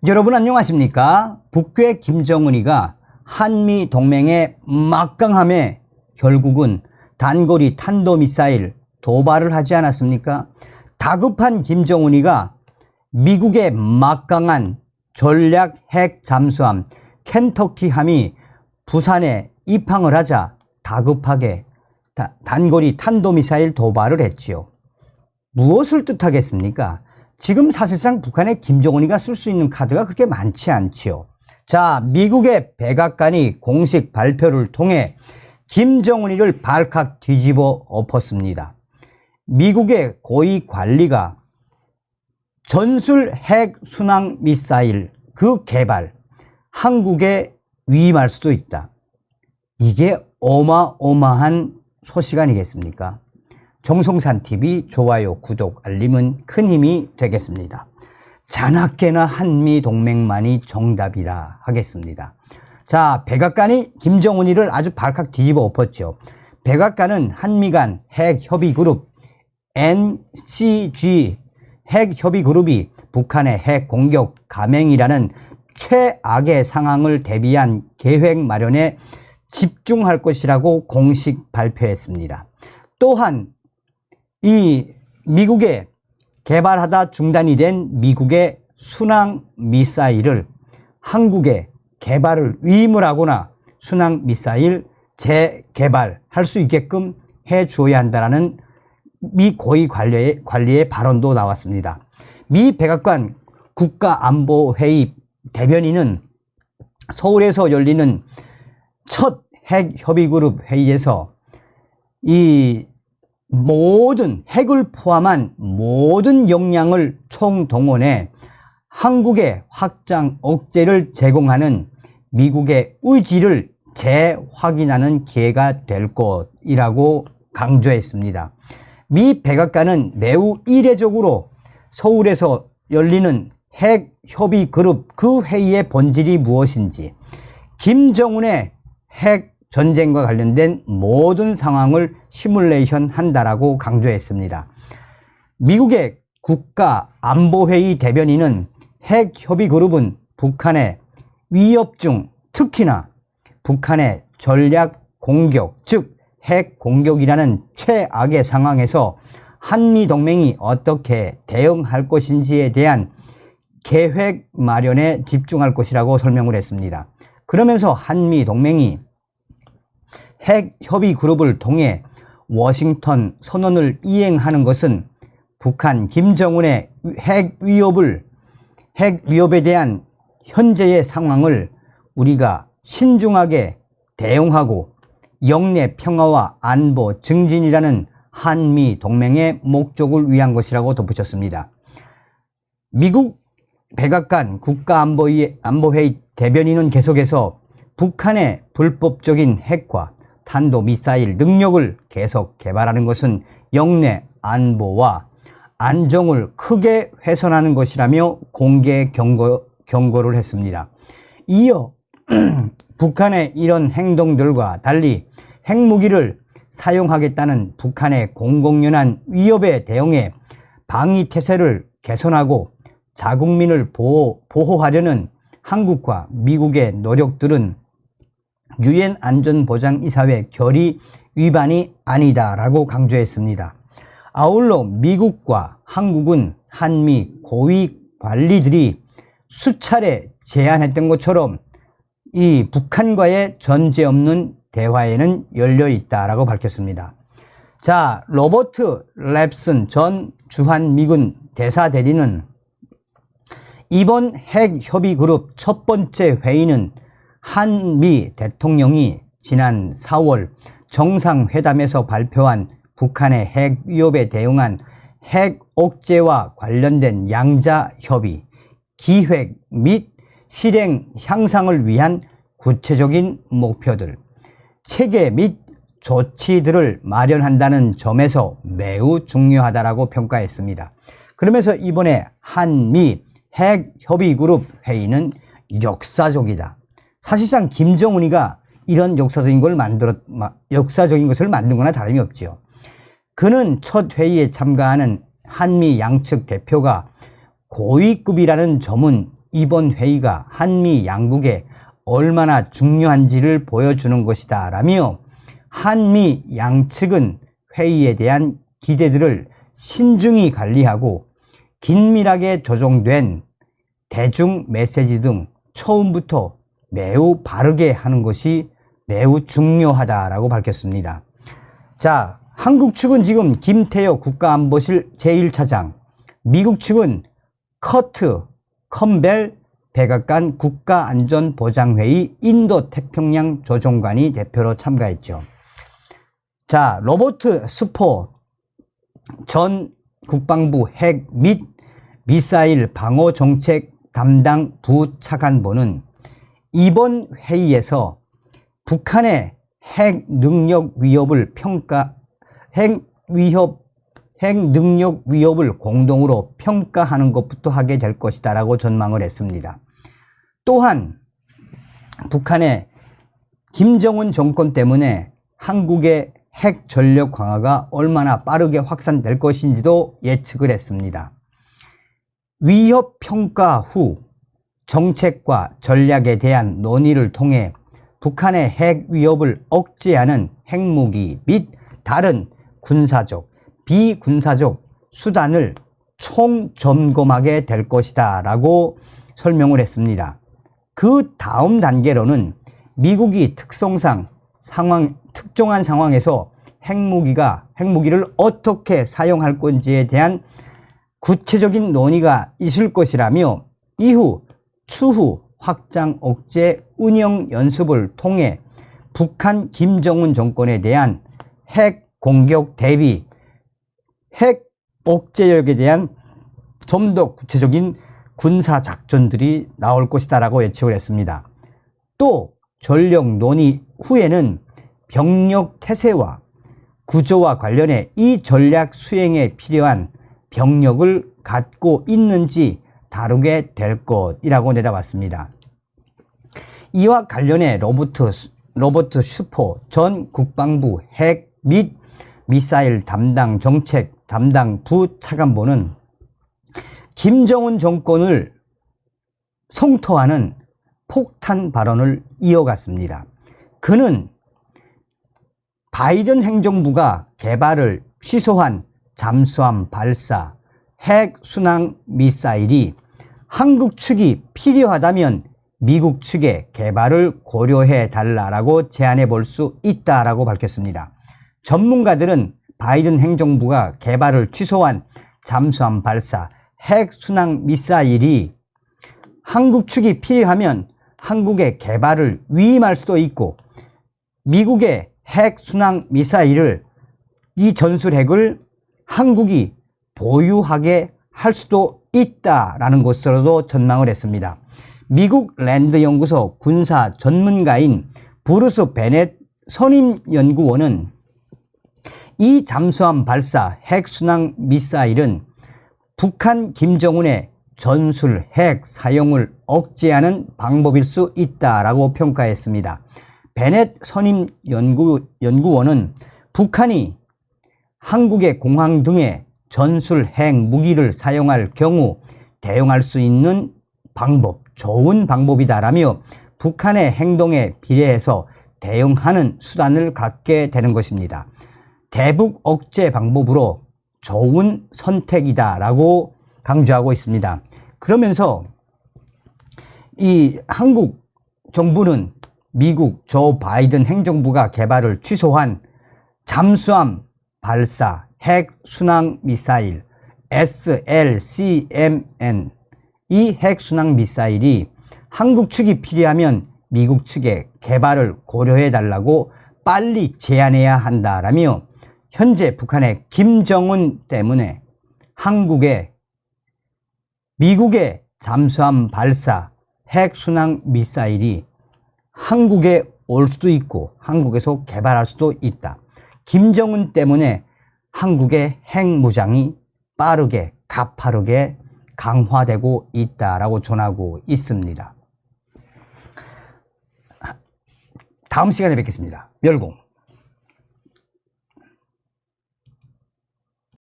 여러분 안녕하십니까? 북괴 김정은이가 한미 동맹의 막강함에 결국은 단거리 탄도미사일 도발을 하지 않았습니까? 다급한 김정은이가 미국의 막강한 전략 핵 잠수함 켄터키함이 부산에 입항을 하자 다급하게 단거리 탄도미사일 도발을 했지요. 무엇을 뜻하겠습니까? 지금 사실상 북한의 김정은이가 쓸 수 있는 카드가 그렇게 많지 않지요. 자, 미국의 백악관이 공식 발표를 통해 김정은이를 발칵 뒤집어 엎었습니다. 미국의 고위 관리가 전술 핵 순항 미사일 그 개발 한국에 위임할 수도 있다. 이게 어마어마한 소식 아니겠습니까? 정성산TV 좋아요, 구독, 알림은 큰 힘이 되겠습니다. 자나깨나 한미동맹만이 정답이라 하겠습니다. 자, 백악관이 김정은이를 아주 발칵 뒤집어 엎었죠. 백악관은 한미 간 핵협의그룹 NCG 핵협의그룹이 북한의 핵공격 감행이라는 최악의 상황을 대비한 계획 마련에 집중할 것이라고 공식 발표했습니다. 또한 이 미국에 개발하다 중단이 된 미국의 순항 미사일을 한국에 개발을 위임을 하거나 순항 미사일 재개발할 수 있게끔 해 주어야 한다는 미 고위 관리의 발언도 나왔습니다. 미 백악관 국가안보회의 대변인은 서울에서 열리는 첫 핵협의그룹 회의에서 이 모든 핵을 포함한 모든 역량을 총동원해 한국의 확장 억제를 제공하는 미국의 의지를 재확인하는 기회가 될 것이라고 강조했습니다. 미 백악관은 매우 이례적으로 서울에서 열리는 핵협의그룹 그 회의의 본질이 무엇인지 김정은의 핵 전쟁과 관련된 모든 상황을 시뮬레이션 한다라고 강조했습니다. 미국의 국가안보회의 대변인은 핵협의그룹은 북한의 위협 중 특히나 북한의 전략 공격, 즉 핵공격이라는 최악의 상황에서 한미동맹이 어떻게 대응할 것인지에 대한 계획 마련에 집중할 것이라고 설명을 했습니다. 그러면서 한미동맹이 핵협의그룹을 통해 워싱턴 선언을 이행하는 것은 북한 김정은의 핵위협에 대한 현재의 상황을 우리가 신중하게 대응하고 영내 평화와 안보 증진이라는 한미 동맹의 목적을 위한 것이라고 덧붙였습니다. 미국 백악관 국가안보회의 대변인은 계속해서 북한의 불법적인 핵과 탄도미사일 능력을 계속 개발하는 것은 영내 안보와 안정을 크게 훼손하는 것이라며 공개 경고를 했습니다. 이어 북한의 이런 행동들과 달리 핵무기를 사용하겠다는 북한의 공공연한 위협에 대응해 방위태세를 개선하고 자국민을 보호하려는 한국과 미국의 노력들은 유엔 안전보장이사회 결의 위반이 아니다라고 강조했습니다. 아울러 미국과 한국은 한미 고위 관리들이 수차례 제안했던 것처럼 이 북한과의 전제 없는 대화에는 열려 있다라고 밝혔습니다. 자, 로버트 랩슨 전 주한미군 대사대리는 이번 핵협의그룹 첫 번째 회의는 한미 대통령이 지난 4월 정상회담에서 발표한 북한의 핵위협에 대응한 핵 억제와 관련된 양자 협의, 기획 및 실행 향상을 위한 구체적인 목표들, 체계 및 조치들을 마련한다는 점에서 매우 중요하다라고 평가했습니다. 그러면서 이번에 한미 핵협의그룹 회의는 역사적이다. 사실상 김정은이가 이런 역사적인 것을 만든 거나 다름이 없지요. 그는 첫 회의에 참가하는 한미 양측 대표가 고위급이라는 점은 이번 회의가 한미 양국에 얼마나 중요한지를 보여주는 것이다 라며 한미 양측은 회의에 대한 기대들을 신중히 관리하고 긴밀하게 조정된 대중 메시지 등 처음부터 매우 바르게 하는 것이 매우 중요하다라고 밝혔습니다. 자, 한국 측은 지금 김태효 국가안보실 제1차장, 미국 측은 커트 컴벨 백악관 국가안전보장회의 인도태평양 조정관이 대표로 참가했죠. 자, 로버트 스포 전 국방부 핵 및 미사일 방어 정책 담당 부차관보는 이번 회의에서 북한의 핵 능력 위협을 핵 능력 위협을 공동으로 평가하는 것부터 하게 될 것이다 라고 전망을 했습니다. 또한 북한의 김정은 정권 때문에 한국의 핵 전력 강화가 얼마나 빠르게 확산될 것인지도 예측을 했습니다. 위협 평가 후 정책과 전략에 대한 논의를 통해 북한의 핵 위협을 억제하는 핵무기 및 다른 군사적, 비군사적 수단을 총점검하게 될 것이다 라고 설명을 했습니다. 그 다음 단계로는 미국이 특성상 특정한 상황에서 핵무기를 어떻게 사용할 건지에 대한 구체적인 논의가 있을 것이라며 추후 확장 억제 운영 연습을 통해 북한 김정은 정권에 대한 핵 공격 대비 핵 억제력에 대한 좀 더 구체적인 군사 작전들이 나올 것이다 라고 예측을 했습니다. 또 전력 논의 후에는 병력 태세와 구조와 관련해 이 전략 수행에 필요한 병력을 갖고 있는지 다루게 될 것이라고 내다봤습니다. 이와 관련해 로버트 슈퍼 전 국방부 핵 및 미사일 담당 정책 담당 부차관보는 김정은 정권을 성토하는 폭탄 발언을 이어갔습니다. 그는 바이든 행정부가 개발을 취소한 잠수함 발사 핵 순항 미사일이 한국 측이 필요하다면 미국 측의 개발을 고려해 달라라고 제안해 볼 수 있다라고 밝혔습니다. 전문가들은 바이든 행정부가 개발을 취소한 잠수함 발사 핵 순항 미사일이 한국 측이 필요하면 한국의 개발을 위임할 수도 있고 미국의 핵 순항 미사일을 이 전술핵을 한국이 보유하게 할 수도 있다라는 것으로도 전망을 했습니다. 미국 랜드 연구소 군사 전문가인 브루스 베넷 선임연구원은 이 잠수함 발사 핵 순항 미사일은 북한 김정은의 전술 핵 사용을 억제하는 방법일 수 있다라고 평가했습니다. 베넷 선임 연구원은 북한이 한국의 공항 등에 전술 핵 무기를 사용할 경우 대응할 수 있는 좋은 방법이다라며 북한의 행동에 비례해서 대응하는 수단을 갖게 되는 것입니다. 대북 억제 방법으로 좋은 선택이다라고 강조하고 있습니다. 그러면서 이 한국 정부는 미국 조 바이든 행정부가 개발을 취소한 잠수함 발사 핵 순항 미사일 SLCMN 이 핵 순항 미사일이 한국 측이 필요하면 미국 측의 개발을 고려해 달라고 빨리 제안해야 한다라며 현재 북한의 김정은 때문에 미국의 잠수함 발사 핵 순항 미사일이 한국에 올 수도 있고 한국에서 개발할 수도 있다. 김정은 때문에 한국의 핵무장이 빠르게 가파르게 강화되고 있다라고 전하고 있습니다. 다음 시간에 뵙겠습니다. 멸공.